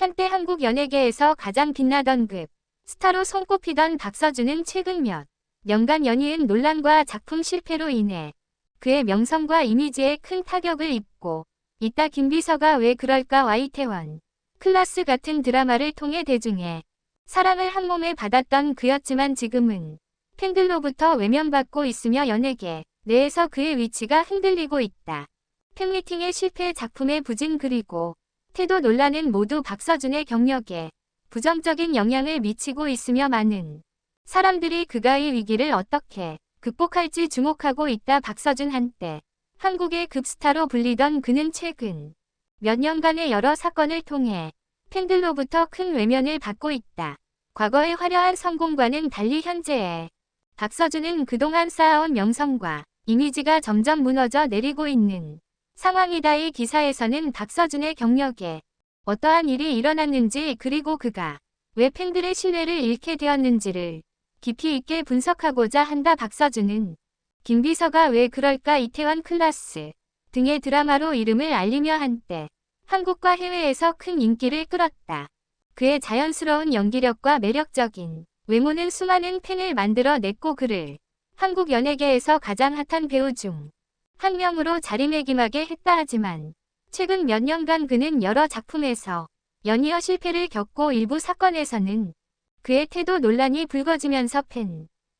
한때 한국 연예계에서 가장 빛나던 급 스타로 손꼽히던 박서준은 최근 몇 년간 연이은 논란과 작품 실패로 인해 그의 명성과 이미지에 큰 타격을 입고 있다. 김비서가 왜 그럴까, 이태원 클라스 같은 드라마를 통해 대중의 사랑을 한몸에 받았던 그였지만 지금은 팬들로부터 외면받고 있으며 연예계 내에서 그의 위치가 흔들리고 있다. 팬미팅의 실패, 작품의 부진, 그리고 태도 논란은 모두 박서준의 경력에 부정적인 영향을 미치고 있으며 많은 사람들이 그가 이 위기를 어떻게 극복할지 주목하고 있다. 박서준, 한때 한국의 급스타로 불리던 그는 최근 몇 년간의 여러 사건을 통해 팬들로부터 큰 외면을 받고 있다. 과거의 화려한 성공과는 달리 현재의 박서준은 그동안 쌓아온 명성과 이미지가 점점 무너져 내리고 있는 상황이다. 이 기사에서는 박서준의 경력에 어떠한 일이 일어났는지, 그리고 그가 왜 팬들의 신뢰를 잃게 되었는지를 깊이 있게 분석하고자 한다. 박서준은 김비서가 왜 그럴까, 이태원 클라스 등의 드라마로 이름을 알리며 한때 한국과 해외에서 큰 인기를 끌었다. 그의 자연스러운 연기력과 매력적인 외모는 수많은 팬을 만들어냈고 그를 한국 연예계에서 가장 핫한 배우 중 한 명으로 자리매김하게 했다. 하지만 최근 몇 년간 그는 여러 작품에서 연이어 실패를 겪고 일부 사건에서는 그의 태도 논란이 불거지면서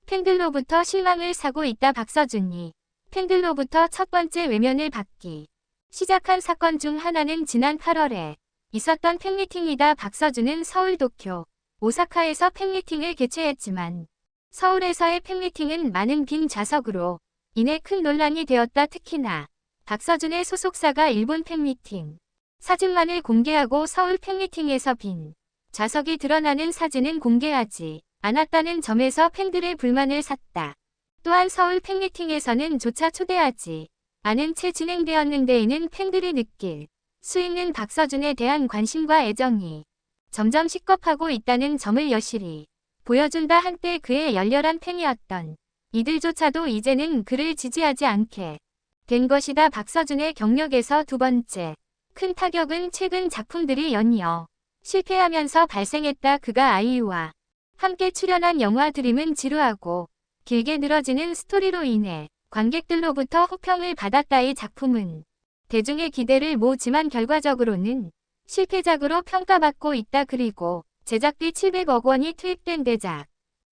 팬들로부터 실망을 사고 있다. 박서준이 팬들로부터 첫 번째 외면을 받기 시작한 사건 중 하나는 지난 8월에 있었던 팬미팅이다. 박서준은 서울, 도쿄, 오사카에서 팬미팅을 개최했지만 서울에서의 팬미팅은 많은 빈 좌석으로 인해 큰 논란이 되었다. 특히나 박서준의 소속사가 일본 팬미팅 사진만을 공개하고 서울 팬미팅에서 빈 좌석이 드러나는 사진은 공개하지 않았다는 점에서 팬들의 불만을 샀다. 또한 서울 팬미팅에서는 조차 초대하지 않은 채 진행되었는데 이는 팬들이 느낄 수 있는 박서준에 대한 관심과 애정이 점점 식겁하고 있다는 점을 여실히 보여준다. 한때 그의 열렬한 팬이었던 이들조차도 이제는 그를 지지하지 않게 된 것이다. 박서준의 경력에서 두 번째 큰 타격은 최근 작품들이 연이어 실패하면서 발생했다. 그가 아이유와 함께 출연한 영화 드림은 지루하고 길게 늘어지는 스토리로 인해 관객들로부터 호평을 받았다. 이 작품은 대중의 기대를 모으지만 결과적으로는 실패작으로 평가받고 있다. 그리고 제작비 700억 원이 투입된 대작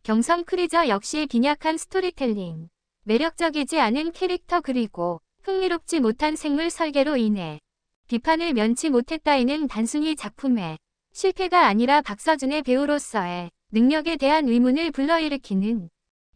경성 크리저 역시 빈약한 스토리텔링, 매력적이지 않은 캐릭터, 그리고 흥미롭지 못한 생물 설계로 인해 비판을 면치 못했다. 이는 단순히 작품의 실패가 아니라 박서준의 배우로서의 능력에 대한 의문을 불러일으키는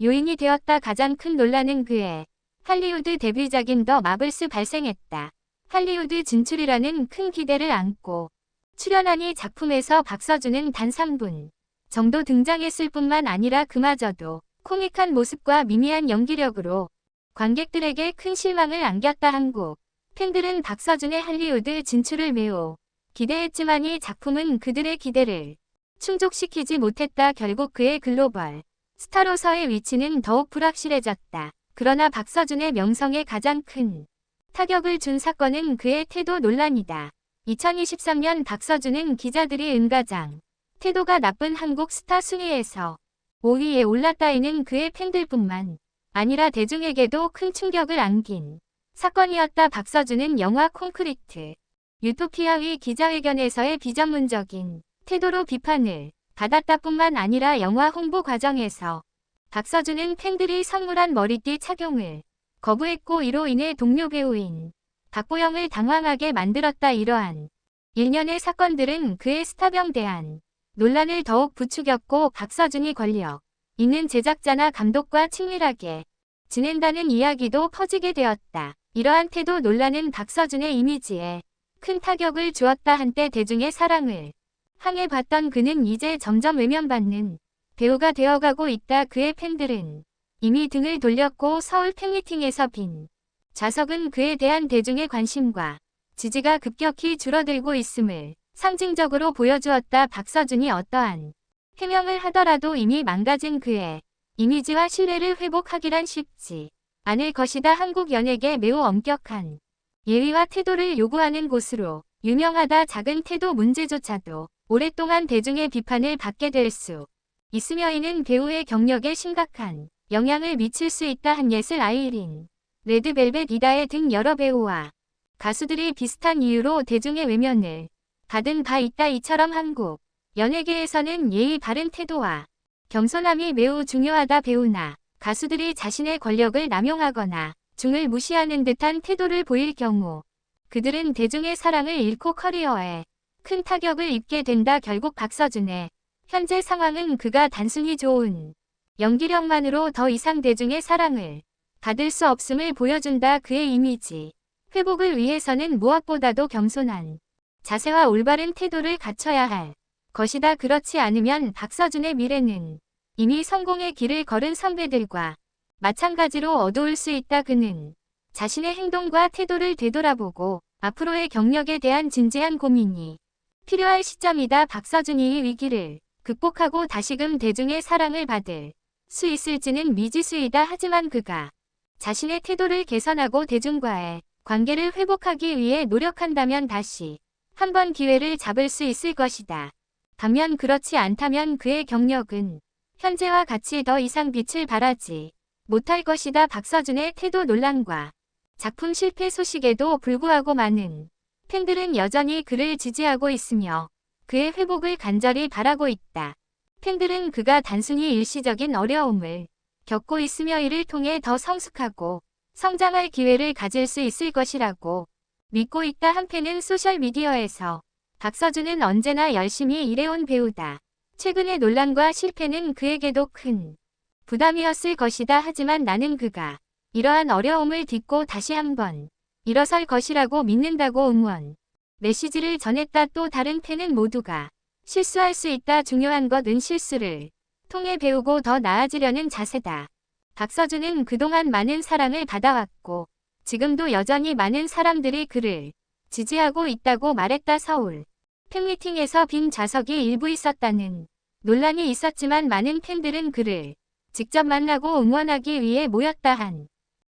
요인이 되었다. 가장 큰 논란은 그의 할리우드 데뷔작인 더 마블스 발생했다. 할리우드 진출이라는 큰 기대를 안고 출연한 이 작품에서 박서준은 단 3분 정도 등장했을 뿐만 아니라 그마저도 코믹한 모습과 미미한 연기력으로 관객들에게 큰 실망을 안겼다. 한국 팬들은 박서준의 할리우드 진출을 매우 기대했지만 이 작품은 그들의 기대를 충족시키지 못했다. 결국 그의 글로벌 스타로서의 위치는 더욱 불확실해졌다. 그러나 박서준의 명성에 가장 큰 타격을 준 사건은 그의 태도 논란이다. 2023년 박서준은 기자들이 은가장 태도가 나쁜 한국 스타 순위에서 5위에 올랐다. 이는 그의 팬들뿐만 아니라 대중에게도 큰 충격을 안긴 사건이었다. 박서준은 영화 콘크리트 유토피아의 기자회견에서의 비전문적인 태도로 비판을 받았다. 뿐만 아니라 영화 홍보 과정에서 박서준은 팬들이 선물한 머리띠 착용을 거부했고 이로 인해 동료 배우인 박보영을 당황하게 만들었다. 이러한 일련의 사건들은 그의 스타병 대한 논란을 더욱 부추겼고 박서준이 권력 있는 제작자나 감독과 친밀하게 지낸다는 이야기도 퍼지게 되었다. 이러한 태도 논란은 박서준의 이미지에 큰 타격을 주었다. 한때 대중의 사랑을 항해봤던 그는 이제 점점 외면받는 배우가 되어가고 있다. 그의 팬들은 이미 등을 돌렸고 서울 팬미팅에서 빈 좌석은 그에 대한 대중의 관심과 지지가 급격히 줄어들고 있음을 상징적으로 보여주었다. 박서준이 어떠한 해명을 하더라도 이미 망가진 그의 이미지와 신뢰를 회복하기란 쉽지 않을 것이다. 한국 연예계 매우 엄격한 예의와 태도를 요구하는 곳으로 유명하다. 작은 태도 문제조차도 오랫동안 대중의 비판을 받게 될 수 있으며 이는 배우의 경력에 심각한 영향을 미칠 수 있다. 한예슬, 아이린, 레드벨벳, 이다혜 등 여러 배우와 가수들이 비슷한 이유로 대중의 외면을 받은 바 있다. 이처럼 한국 연예계에서는 예의 바른 태도와 겸손함이 매우 중요하다. 배우나 가수들이 자신의 권력을 남용하거나 중을 무시하는 듯한 태도를 보일 경우 그들은 대중의 사랑을 잃고 커리어에 큰 타격을 입게 된다. 결국 박서준의 현재 상황은 그가 단순히 좋은 연기력만으로 더 이상 대중의 사랑을 받을 수 없음을 보여준다. 그의 이미지 회복을 위해서는 무엇보다도 겸손한 자세와 올바른 태도를 갖춰야 할 것이다. 그렇지 않으면 박서준의 미래는 이미 성공의 길을 걸은 선배들과 마찬가지로 어두울 수 있다. 그는 자신의 행동과 태도를 되돌아보고 앞으로의 경력에 대한 진지한 고민이 필요할 시점이다. 박서준이 이 위기를 극복하고 다시금 대중의 사랑을 받을 수 있을지는 미지수이다. 하지만 그가 자신의 태도를 개선하고 대중과의 관계를 회복하기 위해 노력한다면 다시 한번 기회를 잡을 수 있을 것이다. 반면 그렇지 않다면 그의 경력은 현재와 같이 더 이상 빛을 발하지 못할 것이다. 박서준의 태도 논란과 작품 실패 소식에도 불구하고 많은 팬들은 여전히 그를 지지하고 있으며 그의 회복을 간절히 바라고 있다. 팬들은 그가 단순히 일시적인 어려움을 겪고 있으며 이를 통해 더 성숙하고 성장할 기회를 가질 수 있을 것이라고 믿고 있다. 한 팬은 소셜미디어에서 박서준은 언제나 열심히 일해온 배우다. 최근의 논란과 실패는 그에게도 큰 부담이었을 것이다. 하지만 나는 그가 이러한 어려움을 딛고 다시 한번 일어설 것이라고 믿는다고 응원 메시지를 전했다. 또 다른 팬은 모두가 실수할 수 있다. 중요한 것은 실수를 통해 배우고 더 나아지려는 자세다. 박서준은 그동안 많은 사랑을 받아왔고 지금도 여전히 많은 사람들이 그를 지지하고 있다고 말했다. 서울 팬미팅에서 빈 좌석이 일부 있었다는 논란이 있었지만 많은 팬들은 그를 직접 만나고 응원하기 위해 모였다. 한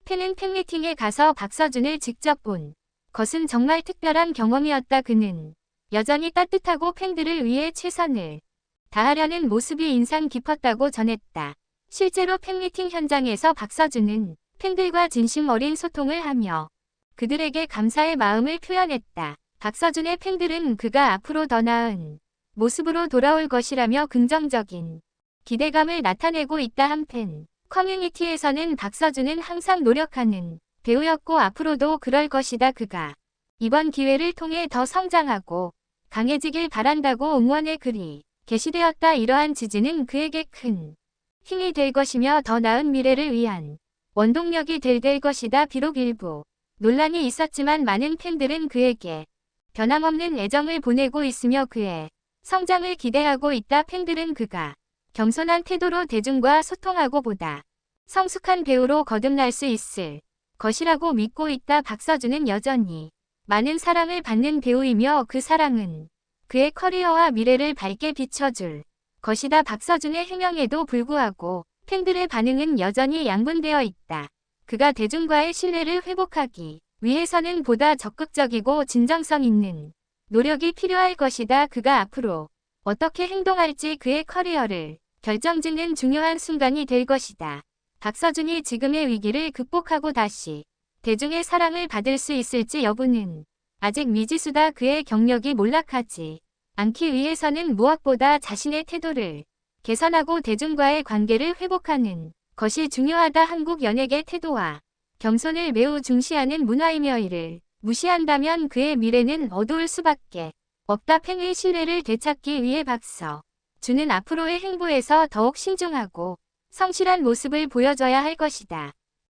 팬은 팬미팅에 가서 박서준을 직접 본 것은 정말 특별한 경험이었다. 그는 여전히 따뜻하고 팬들을 위해 최선을 다하려는 모습이 인상 깊었다고 전했다. 실제로 팬미팅 현장에서 박서준은 팬들과 진심 어린 소통을 하며 그들에게 감사의 마음을 표현했다. 박서준의 팬들은 그가 앞으로 더 나은 모습으로 돌아올 것이라며 긍정적인 기대감을 나타내고 있다. 한 팬 커뮤니티에서는 박서준은 항상 노력하는 배우였고 앞으로도 그럴 것이다. 그가 이번 기회를 통해 더 성장하고 강해지길 바란다고 응원의 글이 게시되었다. 이러한 지지는 그에게 큰 힘이 될 것이며 더 나은 미래를 위한 원동력이 될 것이다. 비록 일부 논란이 있었지만 많은 팬들은 그에게 변함없는 애정을 보내고 있으며 그의 성장을 기대하고 있다. 팬들은 그가 겸손한 태도로 대중과 소통하고 보다 성숙한 배우로 거듭날 수 있을 것이라고 믿고 있다. 박서준은 여전히 많은 사랑을 받는 배우이며 그 사랑은 그의 커리어와 미래를 밝게 비춰줄 것이다. 박서준의 해명에도 불구하고 팬들의 반응은 여전히 양분되어 있다. 그가 대중과의 신뢰를 회복하기 위해서는 보다 적극적이고 진정성 있는 노력이 필요할 것이다. 그가 앞으로 어떻게 행동할지 그의 커리어를 결정짓는 중요한 순간이 될 것이다. 박서준이 지금의 위기를 극복하고 다시 대중의 사랑을 받을 수 있을지 여부는 아직 미지수다. 그의 경력이 몰락하지 않기 위해서는 무엇보다 자신의 태도를 개선하고 대중과의 관계를 회복하는 것이 중요하다. 한국 연예계 태도와 겸손을 매우 중시하는 문화이며 이를 무시한다면 그의 미래는 어두울 수밖에 없다. 팬의 신뢰를 되찾기 위해 박서준은 앞으로의 행보에서 더욱 신중하고 성실한 모습을 보여줘야 할 것이다.